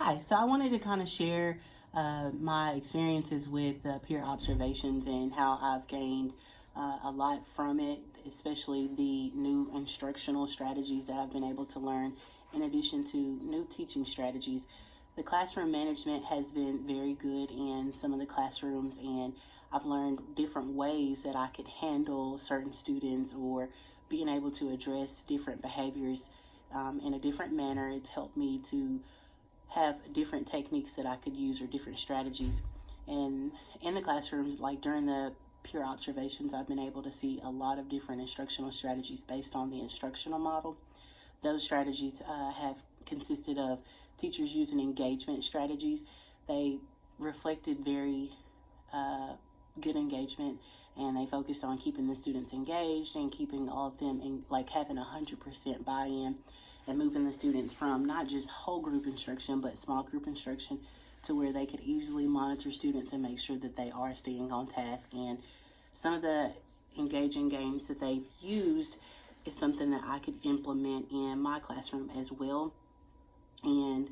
Hi, so I wanted to kind of share my experiences with peer observations and how I've gained a lot from it, especially the new instructional strategies that I've been able to learn, in addition to new teaching strategies. The classroom management has been very good in some of the classrooms, and I've learned different ways that I could handle certain students or being able to address different behaviors in a different manner. It's helped me to have different techniques that I could use or different strategies. And in the classrooms, like during the peer observations, I've been able to see a lot of different instructional strategies based on the instructional model. Those strategies have consisted of teachers using engagement strategies. They reflected very good engagement, and they focused on keeping the students engaged and keeping all of them in, like having 100% buy-in, and moving the students from not just whole group instruction but small group instruction to where they could easily monitor students and make sure that they are staying on task. And some of the engaging games that they've used is something that I could implement in my classroom as well. And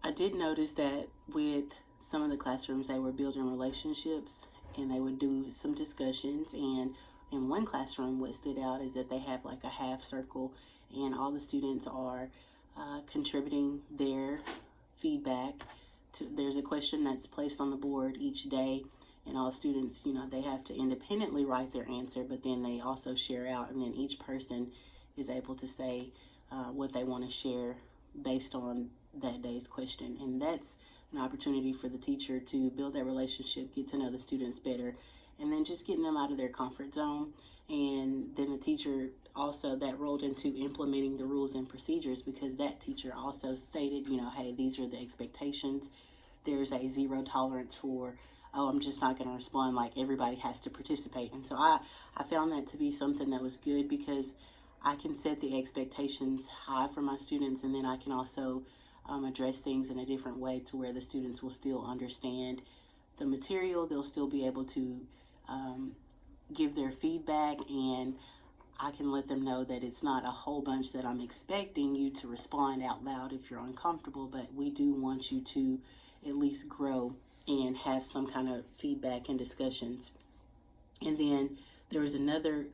I did notice that with some of the classrooms, they were building relationships and they would do some discussions. And in one classroom, what stood out is that they have like a half circle, and all the students are contributing their feedback. There's a question that's placed on the board each day, and all students, they have to independently write their answer, but then they also share out, and then each person is able to say what they want to share based on that day's question. And that's an opportunity for the teacher to build that relationship, get to know the students better, and then just getting them out of their comfort zone. And then the teacher also, that rolled into implementing the rules and procedures, because that teacher also stated, hey, these are the expectations. There's a zero tolerance for, oh, I'm just not going to respond, like everybody has to participate. And so I found that to be something that was good, because I can set the expectations high for my students, and then I can also address things in a different way to where the students will still understand the material. They'll still be able to give their feedback, and I can let them know that it's not a whole bunch that I'm expecting you to respond out loud if you're uncomfortable, but we do want you to at least grow and have some kind of feedback and discussions. And then there was another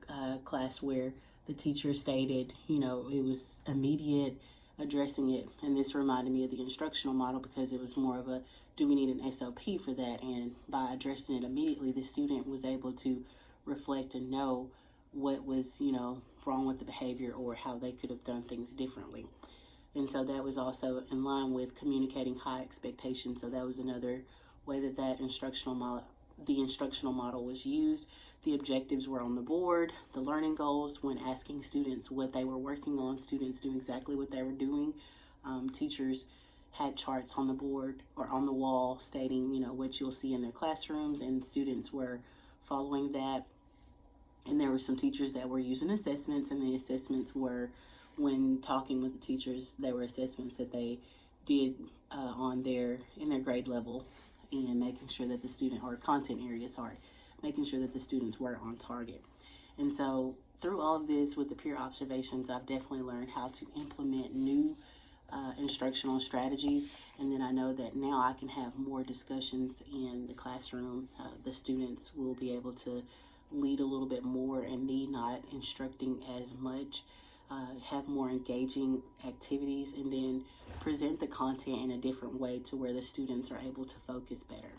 class where the teacher stated, it was immediate addressing it. And this reminded me of the instructional model, because it was more of a, do we need an SOP for that? And by addressing it immediately, the student was able to reflect and know what was, wrong with the behavior, or how they could have done things differently. And so that was also in line with communicating high expectations. So that was another way that the instructional model was used. The objectives were on the board. The learning goals, when asking students what they were working on, students knew exactly what they were doing. Teachers had charts on the board or on the wall stating, what you'll see in their classrooms, and students were following that. And there were some teachers that were using assessments, and the assessments were, when talking with the teachers, they were assessments that they did in their grade level, and making sure that the student, or content area, sorry, making sure that the students were on target. And so through all of this with the peer observations, I've definitely learned how to implement new instructional strategies. And then I know that now I can have more discussions in the classroom. The students will be able to lead a little bit more, and me not instructing as much, have more engaging activities, and then present the content in a different way to where the students are able to focus better.